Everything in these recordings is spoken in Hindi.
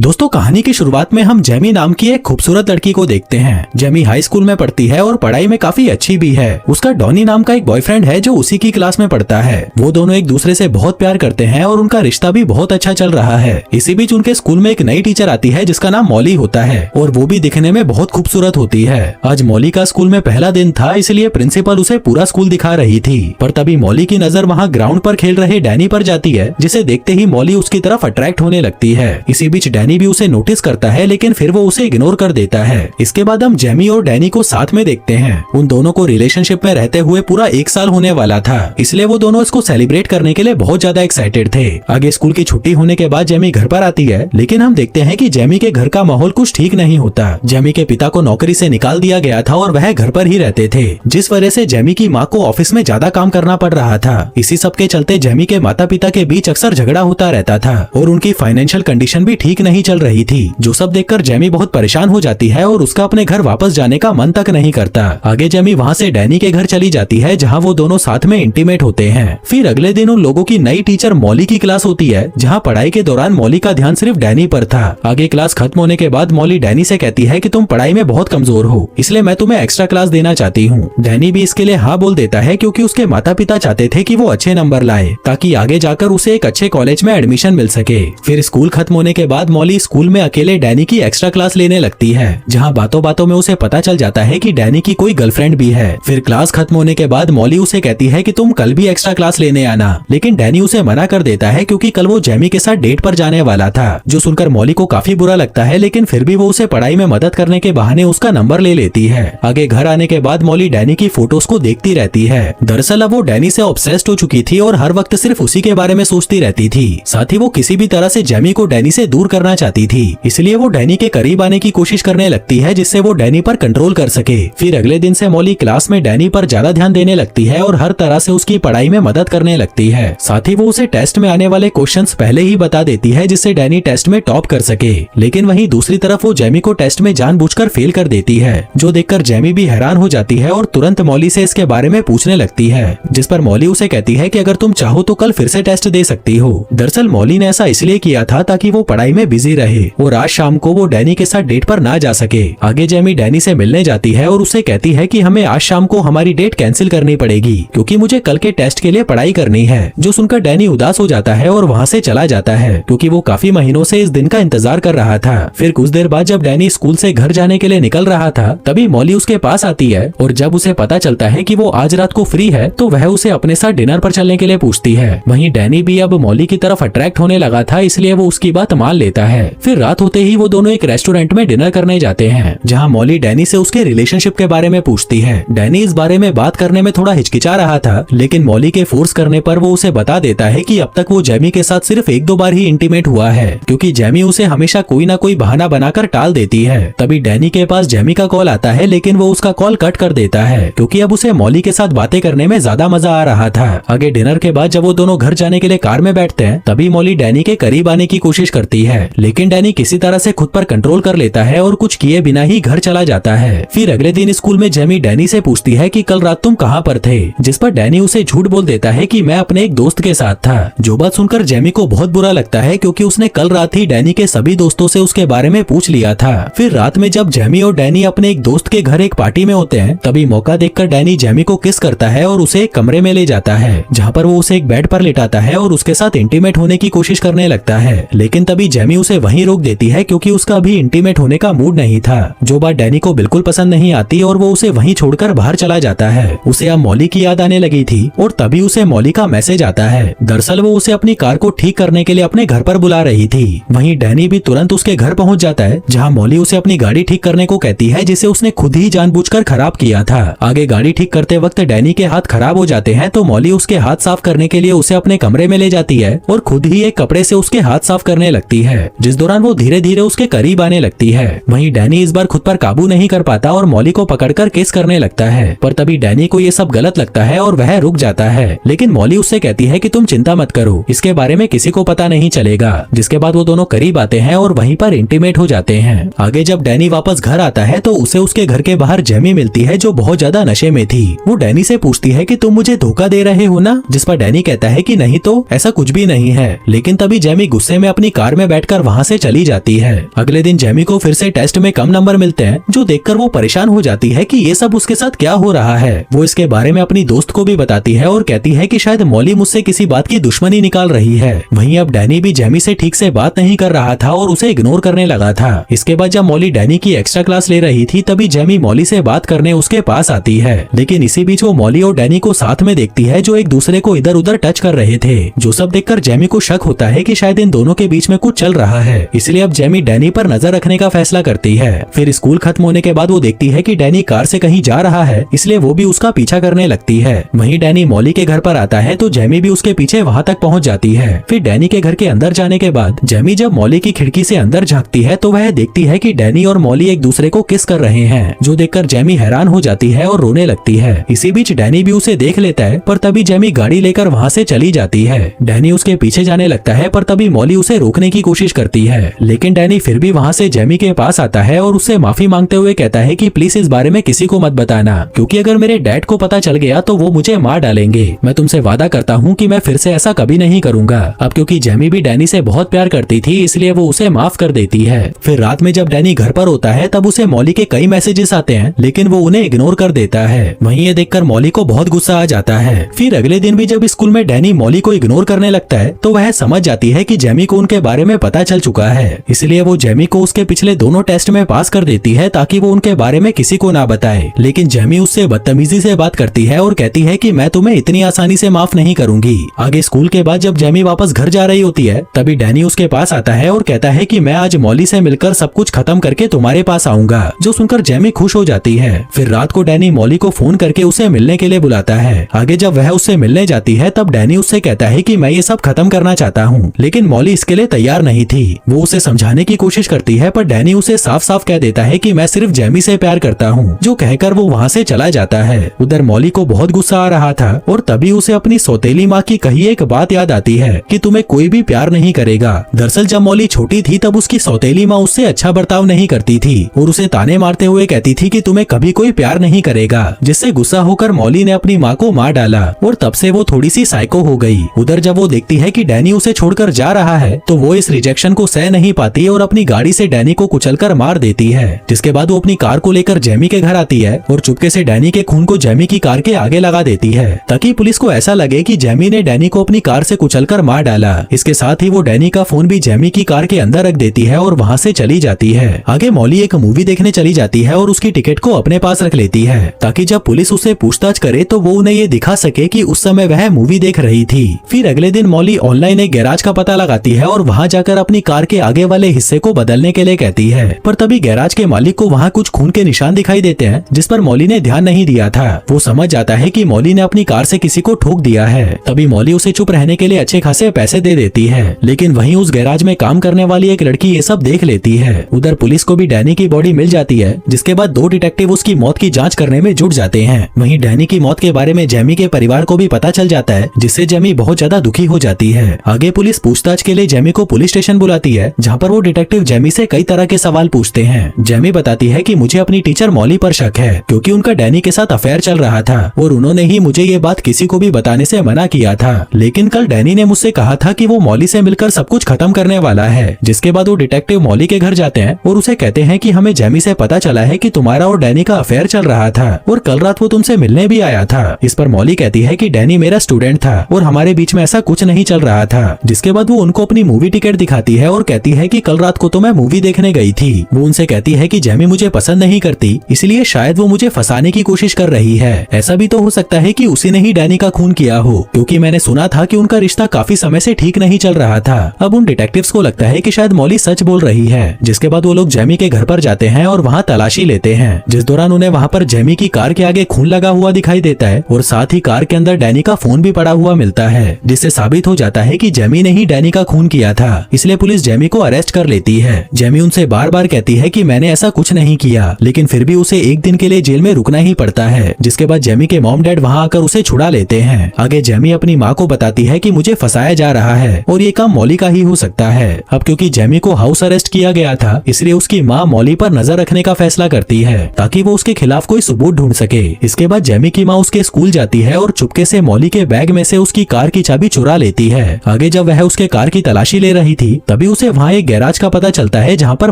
दोस्तों, कहानी की शुरुआत में हम जेमी नाम की एक खूबसूरत लड़की को देखते हैं। जेमी हाई स्कूल में पढ़ती है और पढ़ाई में काफी अच्छी भी है। उसका डॉनी नाम का एक बॉयफ्रेंड है जो उसी की क्लास में पढ़ता है। वो दोनों एक दूसरे से बहुत प्यार करते हैं और उनका रिश्ता भी बहुत अच्छा चल रहा है। इसी बीच उनके स्कूल में एक नई टीचर आती है जिसका नाम मॉली होता है और वो भी दिखने में बहुत खूबसूरत होती है। आज मॉली का स्कूल में पहला दिन था, इसलिए प्रिंसिपल उसे पूरा स्कूल दिखा रही थी। पर तभी मॉली की नजर वहाँ ग्राउंड पर खेल रहे डैनी पर जाती है, जिसे देखते ही मॉली उसकी तरफ अट्रैक्ट होने लगती है। इसी बीच डैनी भी उसे नोटिस करता है, लेकिन फिर वो उसे इग्नोर कर देता है। इसके बाद हम जेमी और डैनी को साथ में देखते हैं। उन दोनों को रिलेशनशिप में रहते हुए पूरा 1 साल होने वाला था, इसलिए वो दोनों इसको सेलिब्रेट करने के लिए बहुत ज्यादा एक्साइटेड थे। आगे स्कूल की छुट्टी होने के बाद जेमी घर पर आती है, लेकिन हम देखते हैं कि जेमी के घर का माहौल कुछ ठीक नहीं होता। जेमी के पिता को नौकरी से निकाल दिया गया था और वह घर पर ही रहते थे, जिस वजह से जेमी की माँ को ऑफिस में ज्यादा काम करना पड़ रहा था। इसी सब के चलते जेमी के माता पिता के बीच अक्सर झगड़ा होता रहता था और उनकी फाइनेंशियल कंडीशन भी ठीक नहीं चल रही थी, जो सब देखकर जेमी बहुत परेशान हो जाती है और उसका अपने घर वापस जाने का मन तक नहीं करता। आगे जेमी वहाँ से डैनी के घर चली जाती है, जहाँ वो दोनों साथ में इंटीमेट होते हैं। फिर अगले दिन उन लोगों की नई टीचर मॉली की क्लास होती है, जहाँ पढ़ाई के दौरान मॉली का ध्यान सिर्फ डैनी पर था। आगे क्लास खत्म होने के बाद मॉली डैनी से कहती है कि तुम पढ़ाई में बहुत कमजोर हो, इसलिए मैं तुम्हें एक्स्ट्रा क्लास देना चाहती हूँ। डैनी भी इसके लिए हाँ बोल देता है, क्योंकि उसके माता पिता चाहते थे कि वो अच्छे नंबर लाए, ताकि आगे जाकर उसे एक अच्छे कॉलेज में एडमिशन मिल सके। फिर स्कूल खत्म होने के बाद मॉली स्कूल में अकेले डैनी की एक्स्ट्रा क्लास लेने लगती है, जहाँ बातों बातों में उसे पता चल जाता है कि डैनी की कोई गर्लफ्रेंड भी है। फिर क्लास खत्म होने के बाद मॉली उसे कहती है कि तुम कल भी एक्स्ट्रा क्लास लेने आना, लेकिन डैनी उसे मना कर देता है, क्योंकि कल वो जेमी के साथ डेट पर जाने वाला था। जो सुनकर मॉली को काफी बुरा लगता है, लेकिन फिर भी वो उसे पढ़ाई में मदद करने के बहाने उसका नंबर ले लेती है। आगे घर आने के बाद मॉली डैनी की फोटोज को देखती रहती है। दरअसल अब वो डैनी से ऑब्सेस्ड हो चुकी थी और हर वक्त सिर्फ उसी के बारे में सोचती रहती थी। साथ ही वो किसी भी तरह से जेमी को डैनी से दूर करना चाहती थी, इसलिए वो डैनी के करीब आने की कोशिश करने लगती है, जिससे वो डैनी पर कंट्रोल कर सके। फिर अगले दिन से मॉली क्लास में डैनी पर ज्यादा ध्यान देने लगती है और हर तरह से उसकी पढ़ाई में मदद करने लगती है। साथ ही वो उसे टेस्ट में आने वाले क्वेश्चंस पहले ही बता देती है, जिससे डैनी टेस्ट में टॉप कर सके। लेकिन वहीं दूसरी तरफ वो जेमी को टेस्ट में जानबूझकर फेल कर देती है, जो देखकर जेमी भी हैरान हो जाती है और तुरंत मॉली से इसके बारे में पूछने लगती है, जिस पर मॉली उसे कहती है कि अगर तुम चाहो तो कल फिर से टेस्ट दे सकती हो। दरअसल मॉली ने ऐसा इसलिए किया था ताकि वो पढ़ाई में बिजी रहे और आज शाम को वो डैनी के साथ डेट पर ना जा सके। आगे जेमी डैनी से मिलने जाती है और उसे कहती है कि हमें आज शाम को हमारी डेट कैंसिल करनी पड़ेगी, क्योंकि मुझे कल के टेस्ट के लिए पढ़ाई करनी है। जो सुनकर डैनी उदास हो जाता है और वहाँ से चला जाता है, क्योंकि वो काफी महीनों से इस दिन का इंतजार कर रहा था। फिर कुछ देर बाद जब डैनी स्कूल से घर जाने के लिए निकल रहा था, तभी मॉली उसके पास आती है और जब उसे पता चलता है कि वो आज रात को फ्री है, तो वह उसे अपने साथ डिनर पर चलने के लिए पूछती है। वहीं डैनी भी अब मॉली की तरफ अट्रैक्ट होने लगा था, इसलिए वो उसकी बात मान लेता है। फिर रात होते ही वो दोनों एक रेस्टोरेंट में डिनर करने जाते हैं, जहाँ मॉली डैनी से उसके रिलेशनशिप के बारे में पूछती है। डैनी इस बारे में बात करने में थोड़ा हिचकिचा रहा था, लेकिन मॉली के फोर्स करने पर वो उसे बता देता है कि अब तक वो जेमी के साथ सिर्फ 1-2 बार ही इंटीमेट हुआ है, क्योंकि जेमी उसे हमेशा कोई ना कोई बहाना बनाकर टाल देती है। तभी डैनी के पास जेमी का कॉल आता है, लेकिन वो उसका कॉल कट कर देता है, क्योंकि अब उसे मॉली के साथ बातें करने में ज्यादा मजा आ रहा था। आगे डिनर के बाद जब वो दोनों घर जाने के लिए कार में बैठते हैं, तभी मॉली डैनी के करीब आने की कोशिश करती है, लेकिन डैनी किसी तरह से खुद पर कंट्रोल कर लेता है और कुछ किए बिना ही घर चला जाता है। फिर अगले दिन स्कूल में जेमी डैनी से पूछती है कि कल रात तुम कहाँ पर थे, जिस पर डैनी उसे झूठ बोल देता है कि मैं अपने एक दोस्त के साथ था। जो बात सुनकर जेमी को बहुत बुरा लगता है, क्योंकि उसने कल रात ही डैनी के सभी दोस्तों से उसके बारे में पूछ लिया था। फिर रात में जब जेमी और डैनी अपने एक दोस्त के घर एक पार्टी में होते हैं, तभी मौका देखकर डैनी जेमी को किस करता है और उसे एक कमरे में ले जाता है, जहाँ पर वो उसे एक बेड पर लिटाता है और उसके साथ इंटीमेट होने की कोशिश करने लगता है। लेकिन तभी जेमी उसे वहीं रोक देती है, क्योंकि उसका अभी इंटीमेट होने का मूड नहीं था। जो बात डैनी को बिल्कुल पसंद नहीं आती और वो उसे वहीं छोड़कर बाहर चला जाता है। उसे अब मॉली की याद आने लगी थी और तभी उसे मॉली का मैसेज आता है। दरअसल वो उसे अपनी कार को ठीक करने के लिए अपने घर पर बुला रही थी। वहीं डैनी भी तुरंत उसके घर पहुंच जाता है, जहां मॉली उसे अपनी गाड़ी ठीक करने को कहती है, जिसे उसने खुद ही जानबूझकर खराब किया था। आगे गाड़ी ठीक करते वक्त डैनी के हाथ खराब हो जाते हैं, तो मॉली उसके हाथ साफ करने के लिए उसे अपने कमरे में ले जाती है और खुद ही एक कपड़े से उसके हाथ साफ करने लगती है, जिस दौरान वो धीरे धीरे उसके करीब आने लगती है। वहीं डैनी इस बार खुद पर काबू नहीं कर पाता और मॉली को पकड़कर किस करने लगता है, पर तभी डैनी को ये सब गलत लगता है और वह रुक जाता है। लेकिन मॉली उससे कहती है कि तुम चिंता मत करो, इसके बारे में किसी को पता नहीं चलेगा। जिसके बाद वो दोनों करीब आते हैं और वहीं पर इंटीमेट हो जाते हैं। आगे जब डैनी वापस घर आता है, तो उसे उसके घर के बाहर जेमी मिलती है, जो बहुत ज्यादा नशे में थी। वो डैनी से पूछती है कि तुम मुझे धोखा दे रहे हो ना, जिस पर डैनी कहता है कि नहीं तो ऐसा कुछ भी नहीं है। लेकिन तभी जेमी गुस्से में अपनी कार में बैठकर वहाँ से चली जाती है। अगले दिन जेमी को फिर से टेस्ट में कम नंबर मिलते हैं, जो देखकर वो परेशान हो जाती है कि ये सब उसके साथ क्या हो रहा है। वो इसके बारे में अपनी दोस्त को भी बताती है और कहती है कि शायद मॉली मुझसे किसी बात की दुश्मनी निकाल रही है। वहीं अब डैनी भी जेमी से ठीक से बात नहीं कर रहा था और उसे इग्नोर करने लगा था। इसके बाद जब मॉली डैनी की एक्स्ट्रा क्लास ले रही थी तभी जेमी मॉली से बात करने उसके पास आती है, लेकिन इसी बीच वो मॉली और डैनी को साथ में देखती है जो एक दूसरे को इधर उधर टच कर रहे थे। जो सब देखकर जेमी को शक होता है कि शायद इन दोनों के बीच में कुछ चल रहा है, इसलिए अब जेमी डैनी पर नजर रखने का फैसला करती है। फिर स्कूल खत्म होने के बाद वो देखती है कि डैनी कार से कहीं जा रहा है, इसलिए वो भी उसका पीछा करने लगती है। वहीं डैनी मॉली के घर पर आता है तो जेमी भी उसके पीछे वहाँ तक पहुँच जाती है। फिर डैनी के घर के अंदर जाने के बाद जेमी जब मॉली की खिड़की से अंदर झांकती है तो वह देखती है कि डैनी और मॉली एक दूसरे को किस कर रहे हैं, जो देखकर जेमी हैरान हो जाती है और रोने लगती है। इसी बीच डैनी भी उसे देख लेता है, पर तभी जेमी गाड़ी लेकर वहाँ से चली जाती है। डैनी उसके पीछे जाने लगता है, पर तभी मॉली उसे रोकने की कोशिश करती है, लेकिन डैनी फिर भी वहाँ से जेमी के पास आता है और उससे माफी मांगते हुए कहता है कि प्लीज इस बारे में किसी को मत बताना, क्योंकि अगर मेरे डैड को पता चल गया तो वो मुझे मार डालेंगे। मैं तुमसे वादा करता हूँ कि मैं फिर से ऐसा कभी नहीं करूंगा। अब क्योंकि जेमी भी डैनी से बहुत प्यार करती थी, इसलिए वो उसे माफ कर देती है। फिर रात में जब डैनी घर पर होता है तब उसे मॉली के कई मैसेजेस आते हैं, लेकिन वो उन्हें इग्नोर कर देता है। वहीं ये देखकर मॉली को बहुत गुस्सा आ जाता है। फिर अगले दिन भी जब स्कूल में डैनी मॉली को इग्नोर करने लगता है तो वह समझ जाती है कि जेमी को उनके बारे में पता चल चुका है, इसलिए वो जेमी को उसके पिछले दोनों टेस्ट में पास कर देती है ताकि वो उनके बारे में किसी को ना बताए। लेकिन जेमी उससे बदतमीजी से बात करती है और कहती है कि मैं तुम्हें इतनी आसानी से माफ नहीं करूंगी। आगे स्कूल के बाद जब जेमी वापस घर जा रही होती है तभी डैनी उसके पास आता है और कहता है कि मैं आज मॉली से मिलकर सब कुछ खत्म करके तुम्हारे पास आऊंगा, जो सुनकर जेमी खुश हो जाती है। फिर रात को डैनी मॉली को फोन करके उसे मिलने के लिए बुलाता है। आगे जब वह उससे मिलने जाती है तब डैनी उससे कहता है कि मैं ये सब खत्म करना चाहता हूँ, लेकिन मॉली इसके लिए तैयार नहीं थी। वो उसे समझाने की कोशिश करती है, पर डैनी उसे साफ साफ कह देता है कि मैं सिर्फ जेमी से प्यार करता हूँ, जो कहकर वो वहाँ से चला जाता है। उधर मॉली को बहुत गुस्सा आ रहा था और तभी उसे अपनी सौतेली माँ की कही एक बात याद आती है कि तुम्हें कोई भी प्यार नहीं करेगा। दरअसल जब मॉली छोटी थी तब उसकी सौतेली माँ उससे अच्छा बर्ताव नहीं करती थी और उसे ताने मारते हुए कहती थी कि तुम्हें कभी कोई प्यार नहीं करेगा, जिससे गुस्सा होकर मॉली ने अपनी माँ को मार डाला और तब से वो थोड़ी सी साइको हो गई। उधर जब वो देखती है कि डैनी उसे छोड़कर जा रहा है तो वो इस रिजेक्शन को सह नहीं पाती और अपनी गाड़ी से डैनी को कुचलकर मार देती है। जिसके बाद वो अपनी कार को लेकर जेमी के घर आती है और चुपके से डैनी के खून को जेमी की कार के आगे लगा देती है, ताकि पुलिस को ऐसा लगे कि जेमी ने डैनी को अपनी कार से कुचलकर मार डाला। इसके साथ ही वो डैनी का फोन भी जेमी की कार के अंदर रख देती है और वहाँ से चली जाती है। आगे मॉली एक मूवी देखने चली जाती है और उसकी टिकट को अपने पास रख लेती है, ताकि जब पुलिस उससे पूछताछ करे तो वो उन्हें ये दिखा सके कि उस समय वह मूवी देख रही थी। फिर अगले दिन मॉली ऑनलाइन एक गैराज का पता लगाती है और वहाँ जाकर अपनी कार के आगे वाले हिस्से को बदलने के लिए कहती है, पर तभी गैराज के मालिक को वहाँ कुछ खून के निशान दिखाई देते हैं, जिस पर मॉली ने ध्यान नहीं दिया था। वो समझ जाता है कि मॉली ने अपनी कार से किसी को ठोक दिया है। तभी मॉली उसे चुप रहने के लिए अच्छे खासे पैसे दे देती है, लेकिन वहीं उस गैराज में काम करने वाली एक लड़की ये सब देख लेती है। उधर पुलिस को भी डैनी की बॉडी मिल जाती है, जिसके बाद 2 डिटेक्टिव उसकी मौत की जांच करने में जुट जाते हैं। वहीं डैनी की मौत के बारे में जेमी के परिवार को भी पता चल जाता है, जिससे जेमी बहुत ज्यादा दुखी हो जाती है। आगे पुलिस पूछताछ के लिए जेमी को पुलिस स्टेशन बुलाती है, जहाँ पर वो डिटेक्टिव जेमी से कई तरह के सवाल पूछते हैं। जेमी बताती है कि मुझे अपनी टीचर मॉली पर शक है, क्योंकि उनका डैनी के साथ अफेयर चल रहा था और उन्होंने ही मुझे ये बात किसी को भी बताने से मना किया था। लेकिन कल डैनी ने मुझसे कहा था कि वो मॉली से मिलकर सब कुछ खत्म करने वाला है। जिसके बाद वो डिटेक्टिव मॉली के घर जाते हैं और उसे कहते हैं कि हमें जेमी से पता चला है कि तुम्हारा और डैनी का अफेयर चल रहा था और कल रात वो तुमसे मिलने भी आया था। इस पर मॉली कहती है कि डैनी मेरा स्टूडेंट था और हमारे बीच में ऐसा कुछ नहीं चल रहा था। जिसके बाद वो उनको अपनी मूवी टिकट दिखाती है और कहती है कि कल रात को तो मैं मूवी देखने गई थी। वो उनसे कहती है कि जेमी मुझे पसंद नहीं करती, इसलिए शायद वो मुझे फंसाने की कोशिश कर रही है। ऐसा भी तो हो सकता है कि उसी ने ही डैनी का खून किया हो, क्योंकि मैंने सुना था कि उनका रिश्ता काफी समय से ठीक नहीं चल रहा था। अब उन डिटेक्टिव्स को लगता है कि शायद मॉली सच बोल रही है। जिसके बाद वो लोग जेमी के घर पर जाते हैं और वहाँ तलाशी लेते हैं, जिस दौरान उन्हें वहाँ पर जेमी की कार के आगे खून लगा हुआ दिखाई देता है और साथ ही कार के अंदर डैनी का फोन भी पड़ा हुआ मिलता है, जिससे साबित हो जाता है कि जेमी ने ही डैनी का खून किया था। इसलिए पुलिस जेमी को अरेस्ट कर लेती है। जेमी उनसे बार बार कहती है कि मैंने ऐसा कुछ नहीं किया, लेकिन फिर भी उसे एक दिन के लिए जेल में रुकना ही पड़ता है। जिसके बाद जेमी के मॉम डैड वहाँ आकर उसे छुड़ा लेते हैं। आगे जेमी अपनी माँ को बताती है कि मुझे फंसाया जा रहा है और ये काम मॉली का ही हो सकता है। अब क्योंकि जेमी को हाउस अरेस्ट किया गया था, इसलिए उसकी माँ मॉली पर नजर रखने का फैसला करती है, ताकि वो उसके खिलाफ कोई सबूत ढूंढ सके। इसके बाद जेमी की माँ उसके स्कूल जाती है और चुपके से मॉली के बैग में से उसकी कार की चाबी चुरा लेती है। आगे जब वह उसके कार की तलाशी ले रही थी तभी उसे वहाँ एक गैराज का पता चलता है जहाँ पर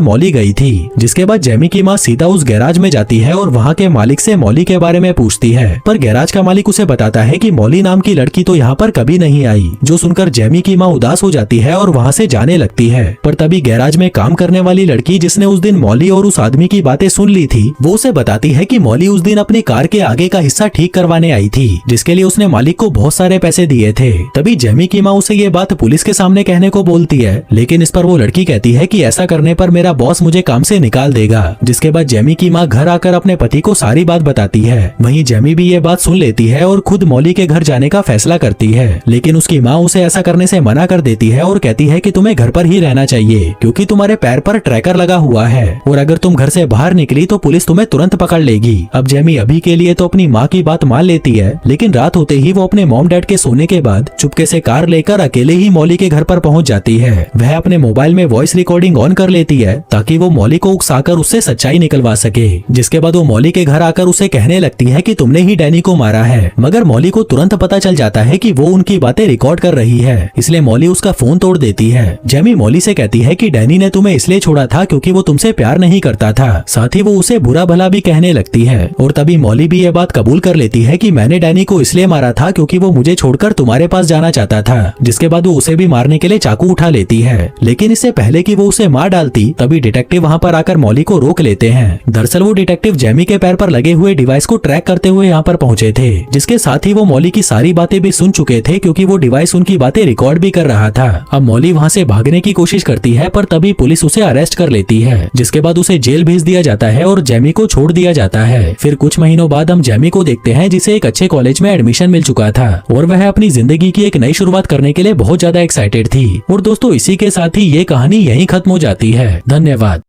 मॉली गई थी। जिसके बाद जेमी की माँ सीधा उस गैराज में जाती है और वहाँ के मालिक से मॉली के बारे में पूछती है, पर गैराज का मालिक उसे बताता है कि मॉली नाम की लड़की तो यहाँ पर कभी नहीं आई। जो सुनकर जेमी की माँ उदास हो जाती है और वहाँ से जाने लगती है। पर तभी गैराज में काम करने वाली लड़की जिसने उस दिन मॉली और उस आदमी की बातें सुन ली थी, वो उसे बताती है कि मॉली उस दिन अपनी कार के आगे का हिस्सा ठीक करवाने आई थी, जिसके लिए उसने मालिक को बहुत सारे पैसे दिए थे। तभी जेमी की माँ उसे ये बात पुलिस के सामने कहने को बोलती है, लेकिन इस पर वो लड़की कहती है कि ऐसा करने पर मेरा बॉस मुझे काम से निकाल देगा। जिसके बाद जेमी की माँ घर आकर अपने पति को सारी बात बताती है। वहीं जेमी भी ये बात सुन लेती है और खुद मॉली के घर जाने का फैसला करती है, लेकिन उसकी माँ उसे ऐसा करने से मना कर देती है और कहती है कि तुम्हें घर पर ही रहना चाहिए, क्योंकि तुम्हारे पैर पर ट्रैकर लगा हुआ है और अगर तुम घर से बाहर निकली तो पुलिस तुम्हें तुरंत पकड़ लेगी। अब जेमी अभी के लिए तो अपनी माँ की बात मान लेती है, लेकिन रात होते ही वो अपने मॉम डैड के सोने के बाद चुपके से कार लेकर अकेले ही मॉली के घर पर पहुंच जाती है। वह अपने मोबाइल में वॉइस रिकॉर्डिंग ऑन कर लेती है ताकि वो मॉली को उकसाकर उससे सच्चाई निकलवा सके। जिसके बाद वो मॉली के घर आकर उसे कहने लगती है कि तुमने ही डैनी को मारा है, मगर मॉली को तुरंत पता चल जाता है कि वो उनकी बातें रिकॉर्ड कर रही है, इसलिए मॉली उसका फोन तोड़ देती है। जेमी मॉली से कहती है कि डैनी ने तुम्हें इसलिए छोड़ा था क्योंकि वो तुमसे प्यार नहीं करता था, साथ ही वो उसे बुरा भला भी कहने लगती है। और तभी मॉली भी ये बात कबूल कर लेती है कि मैंने डैनी को इसलिए मारा था क्योंकि वो मुझे छोड़कर तुम्हारे पास जाना चाहता था। जिसके बाद वो उसे भी मारने के लिए चाकू उठा लेती है, लेकिन इससे पहले कि वो उसे मार डालती तभी डिटेक्टिव वहाँ पर आकर मॉली को रोक लेते हैं। दरअसल वो डिटेक्टिव जेमी के पैर पर लगे हुए डिवाइस को ट्रैक करते हुए यहाँ पर पहुंचे थे, जिसके साथ ही वो मॉली की सारी बातें भी सुन चुके थे क्योंकि वो डिवाइस उनकी बातें रिकॉर्ड भी कर रहा था। अब मॉली वहाँ से भागने की कोशिश करती है, पर तभी पुलिस उसे अरेस्ट कर लेती है, जिसके बाद उसे जेल भेज दिया जाता है और जेमी को छोड़ दिया जाता है। फिर कुछ महीनों बाद हम जेमी को देखते हैं जिसे एक अच्छे कॉलेज में एडमिशन मिल चुका था और वह अपनी जिंदगी की एक नई शुरुआत करने के लिए बहुत ज्यादा एक्साइटेड थी। और दोस्तों इसी के साथ ही ये कहानी यहीं खत्म हो जाती है। धन्यवाद।